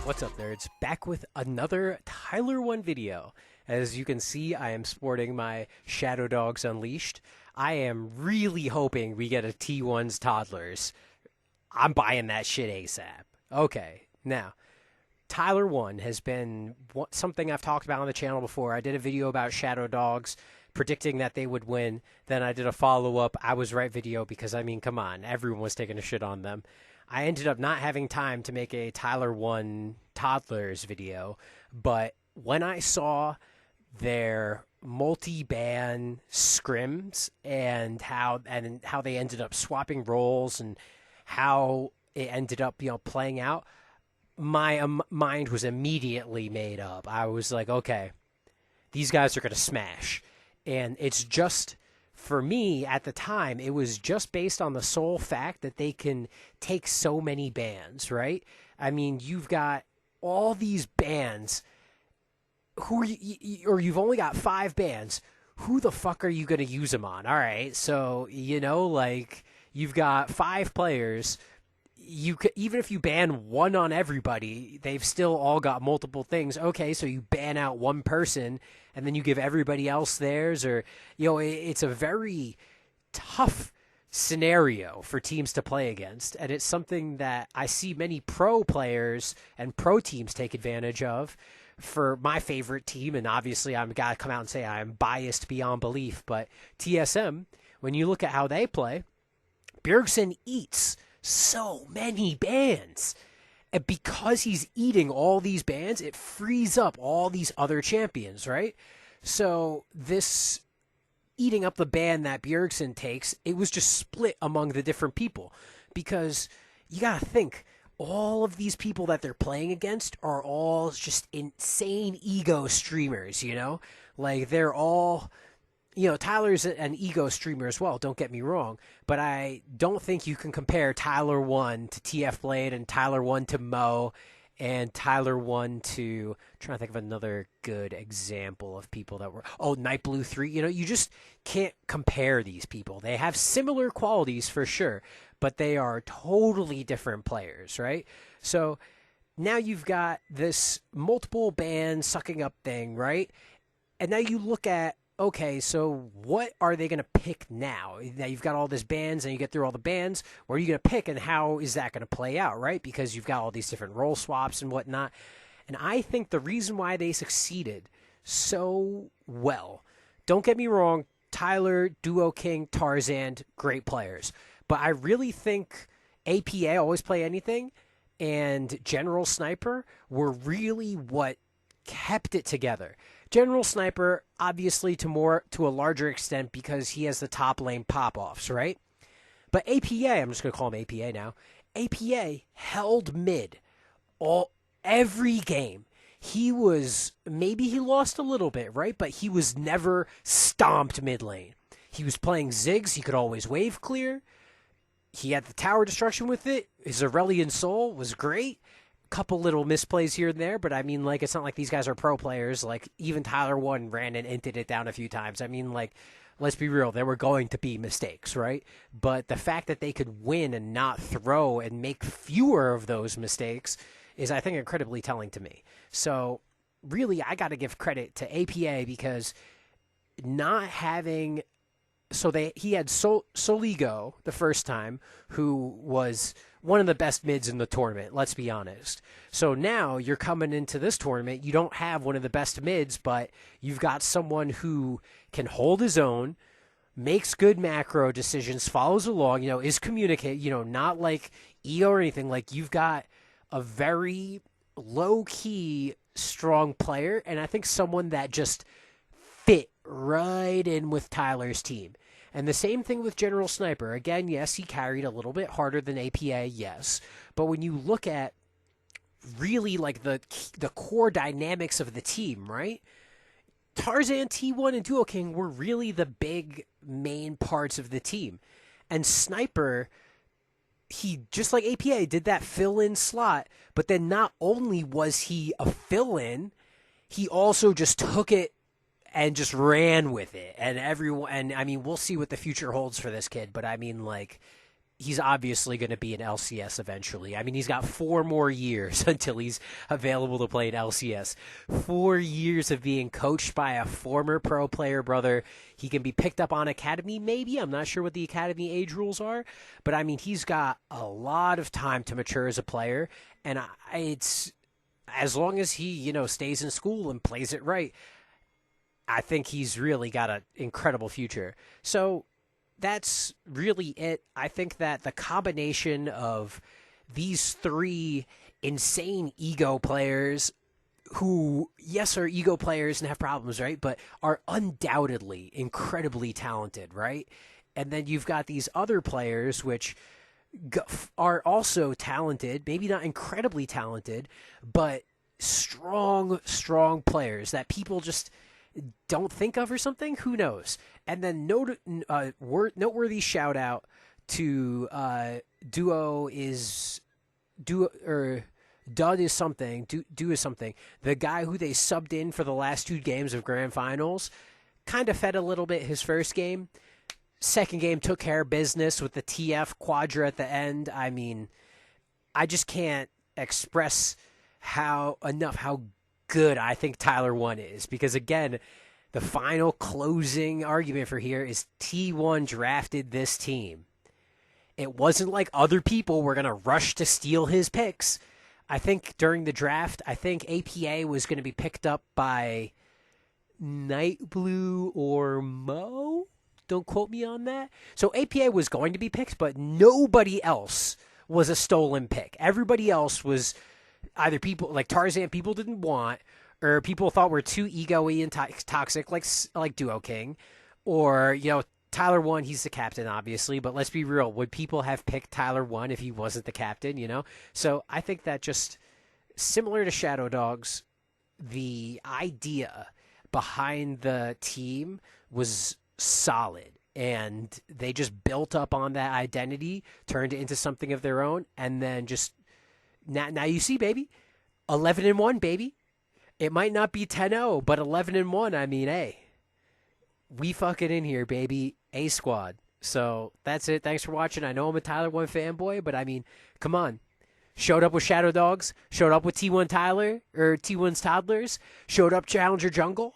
What's up, nerds? Back with another Tyler1 video. As you can see, I am sporting my Shadow Dogs Unleashed. I am really hoping we get a T1's Toddlers. I'm buying that shit ASAP. Okay, now, Tyler1 has been something I've talked about on the channel before. I did a video about Shadow Dogs, predicting that they would win. Then I did a follow-up I was right video because, I mean, come on, everyone was taking a shit on them. I ended up not having time to make a Tyler1 Toddlers video, but when I saw their multi-ban scrims and how they ended up swapping roles and how it ended up, playing out, my mind was immediately made up. I was like, okay, these guys are going to smash. And it's just, for me, at the time, it was just based on the sole fact that they can take so many bans, right? I mean, you've got all these bans, or you've only got 5 bans. Who the fuck are you going to use them on? All right, so, you've got 5 players. Even if you ban one on everybody, they've still all got multiple things. Okay, so you ban out one person, and then you give everybody else theirs, or it's a very tough scenario for teams to play against, and it's something that I see many pro players and pro teams take advantage of. For my favorite team, and obviously I'm got to come out and say I'm biased beyond belief, but TSM, when you look at how they play, Bjergsen eats so many bans. And because he's eating all these bans, it frees up all these other champions, right? So this eating up the ban that Bjergsen takes, it was just split among the different people. Because you got to think, all of these people that they're playing against are all just insane ego streamers, Like, they're all... Tyler's an ego streamer as well, don't get me wrong, but I don't think you can compare Tyler1 to TF Blade and Tyler1 to Mo and Tyler1 to... I'm trying to think of another good example of people that were... Oh, Nightblue 3. You just can't compare these people. They have similar qualities for sure, but they are totally different players, right? So now you've got this multiple ban sucking up thing, right? And now you look at, okay, so what are they going to pick now? Now you've got all these bans and you get through all the bans. What are you going to pick and how is that going to play out, right? Because you've got all these different role swaps and whatnot. And I think the reason why they succeeded so well, don't get me wrong, Tyler, Duo King, Tarzan, great players. But I really think APA, Always Play Anything, and General Sniper were really what kept it together. General Sniper, obviously, to a larger extent because he has the top lane pop-offs, right? But APA, I'm just going to call him APA now. APA held mid every game. Maybe he lost a little bit, right? But he was never stomped mid lane. He was playing Ziggs. He could always wave clear. He had the tower destruction with it. His Aurelian Soul was great. Couple little misplays here and there, but I mean, it's not like these guys are pro players. Like, even Tyler1 ran and inted it down a few times. I mean, let's be real, there were going to be mistakes, right? But the fact that they could win and not throw and make fewer of those mistakes is, I think, incredibly telling to me. So, really, I got to give credit to APA because not having... So he had Soligo the first time, who was one of the best mids in the tournament, let's be honest. So now you're coming into this tournament, you don't have one of the best mids, but you've got someone who can hold his own, makes good macro decisions, follows along, is communicate, not like ego or anything. Like, you've got a very low-key strong player, and I think someone that just fit right in with Tyler's team. And the same thing with General Sniper. Again, yes, he carried a little bit harder than APA, yes. But when you look at really the core dynamics of the team, right? Tarzan, T1, and Duo King were really the big main parts of the team. And Sniper, he, just like APA, did that fill-in slot, but then not only was he a fill-in, he also just took it and just ran with it. And I mean, we'll see what the future holds for this kid, but I mean, he's obviously going to be an LCS eventually. I mean, he's got 4 more years until he's available to play in LCS. 4 years of being coached by a former pro player, brother. He can be picked up on academy, maybe. I'm not sure what the academy age rules are, but I mean, he's got a lot of time to mature as a player, and it's as long as he, stays in school and plays it right, I think he's really got an incredible future. So that's really it. I think that the combination of these 3 insane ego players who, yes, are ego players and have problems, right? But are undoubtedly incredibly talented, right? And then you've got these other players which are also talented, maybe not incredibly talented, but strong players that people just don't think of or something. Who knows? And then noteworthy shout out to Duo is something. Do is something. The guy who they subbed in for the last 2 games of Grand Finals kind of fed a little bit his first game. Second game took care of business with the TF Quadra at the end. I mean, I just can't express how good I think Tyler1 is, because again, the final closing argument for here is T1 drafted this team. It wasn't like other people were going to rush to steal his picks. I think during the draft, APA was going to be picked up by Nightblue or Mo. Don't quote me on that. So APA was going to be picked, but nobody else was a stolen pick. Everybody else was either people like Tarzan people didn't want, or people thought were too ego-y and toxic, like Duo King, or Tyler1. He's the captain, obviously, but let's be real. Would people have picked Tyler1 if he wasn't the captain? So I think that, just similar to Shadow Dogs, the idea behind the team was solid, and they just built up on that identity, turned it into something of their own, and then just now you see, baby, 11-1, baby. It might not be 10-0, but 11-1. I mean, hey, we fucking in here, baby. A squad. So that's it. Thanks for watching. I know I'm a Tyler1 fanboy, but I mean, come on. Showed up with Shadow Dogs. Showed up with T1 Tyler, or T1's Toddlers. Showed up Challenger Jungle.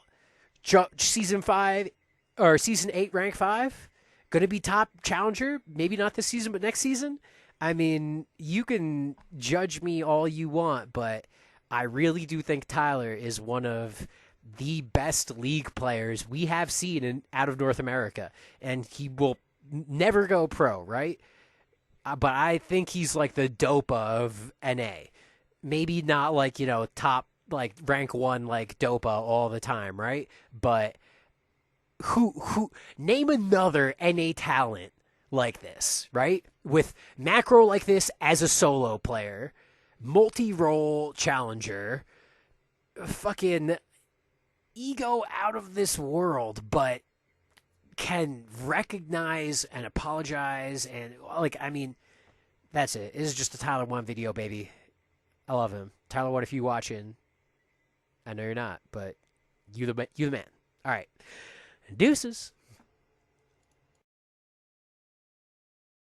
Season 5, or Season 8, Rank 5. Going to be top Challenger. Maybe not this season, but next season. I mean, you can judge me all you want, but I really do think Tyler is one of the best League players we have seen out of North America, and he will never go pro, right? But I think he's like the Dopa of NA. Maybe not like, top, like rank 1 like Dopa all the time, right? But who name another NA talent like this, right? With macro like this as a solo player, multi-role challenger, fucking ego out of this world, but can recognize and apologize, and that's it. This is just a Tyler1 video, baby. I love him. Tyler1, if you watching, I know you're not, but you the man. All right. Deuces.